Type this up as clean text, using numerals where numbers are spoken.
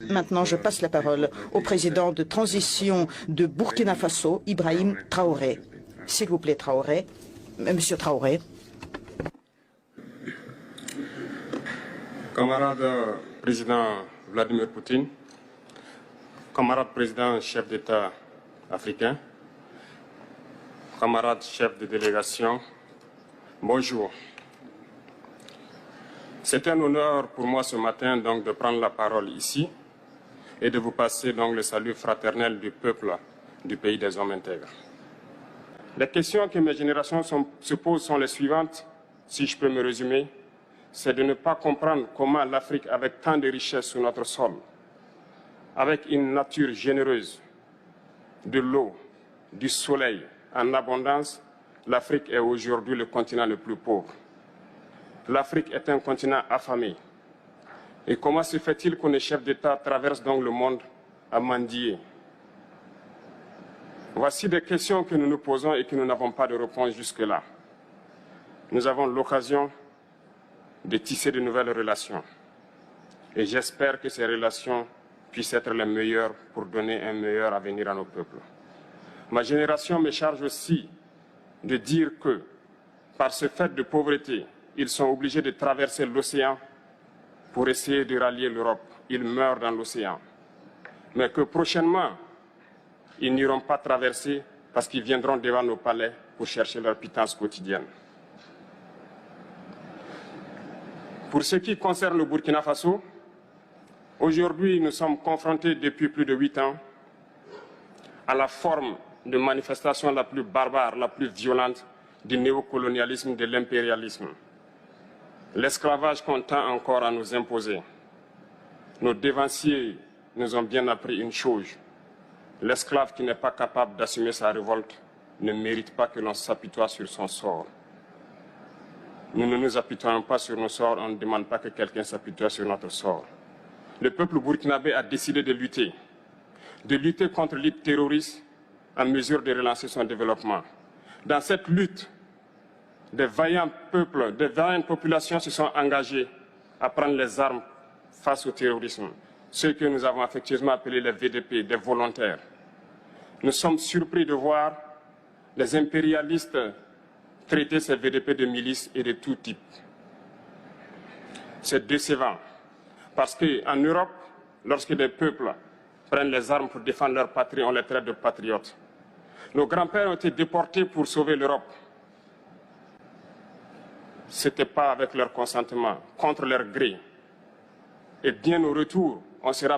Maintenant, je passe la parole au président de transition de Burkina Faso, Ibrahim Traoré. S'il vous plaît, Traoré. Monsieur Traoré. Camarade président Vladimir Poutine, camarade président chef d'État africain, camarade chef de délégation, bonjour. C'est un honneur pour moi ce matin donc de prendre la parole ici et de vous passer donc le salut fraternel du peuple du pays des hommes intègres. Les questions que mes générations se posent sont les suivantes, si je peux me résumer. C'est de ne pas comprendre comment l'Afrique, avec tant de richesses sur notre sol, avec une nature généreuse, de l'eau, du soleil en abondance, l'Afrique est aujourd'hui le continent le plus pauvre. L'Afrique est un continent affamé. Et comment se fait-il que les chefs d'État traversent donc le monde à mendier? Voici des questions que nous nous posons et que nous n'avons pas de réponse jusque-là. Nous avons l'occasion de tisser de nouvelles relations. Et j'espère que ces relations puissent être les meilleures pour donner un meilleur avenir à nos peuples. Ma génération me charge aussi de dire que, par ce fait de pauvreté, ils sont obligés de traverser l'océan pour essayer de rallier l'Europe. Ils meurent dans l'océan. Mais que prochainement, ils n'iront pas traverser parce qu'ils viendront devant nos palais pour chercher leur pitance quotidienne. Pour ce qui concerne le Burkina Faso, aujourd'hui nous sommes confrontés depuis plus de 8 ans à la forme de manifestation la plus barbare, la plus violente du néocolonialisme, de l'impérialisme. L'esclavage qu'on tend encore à nous imposer. Nos dévanciers nous ont bien appris une chose. L'esclave qui n'est pas capable d'assumer sa révolte ne mérite pas que l'on s'apitoie sur son sort. Nous ne nous apitoyons pas sur nos sorts, on ne demande pas que quelqu'un s'apitoie sur notre sort. Le peuple burkinabé a décidé de lutter contre l'île terroriste en mesure de relancer son développement. Dans cette lutte, des vaillants peuples, des vaillantes populations se sont engagées à prendre les armes face au terrorisme, ceux que nous avons affectueusement appelés les VDP, des volontaires. Nous sommes surpris de voir les impérialistes traiter ces VDP de milices et de tout type. C'est décevant, parce qu'en Europe, lorsque des peuples prennent les armes pour défendre leur patrie, on les traite de patriotes. Nos grands-pères ont été déportés pour sauver l'Europe. Ce n'était pas avec leur consentement, contre leur gré. Et bien au retour, on sera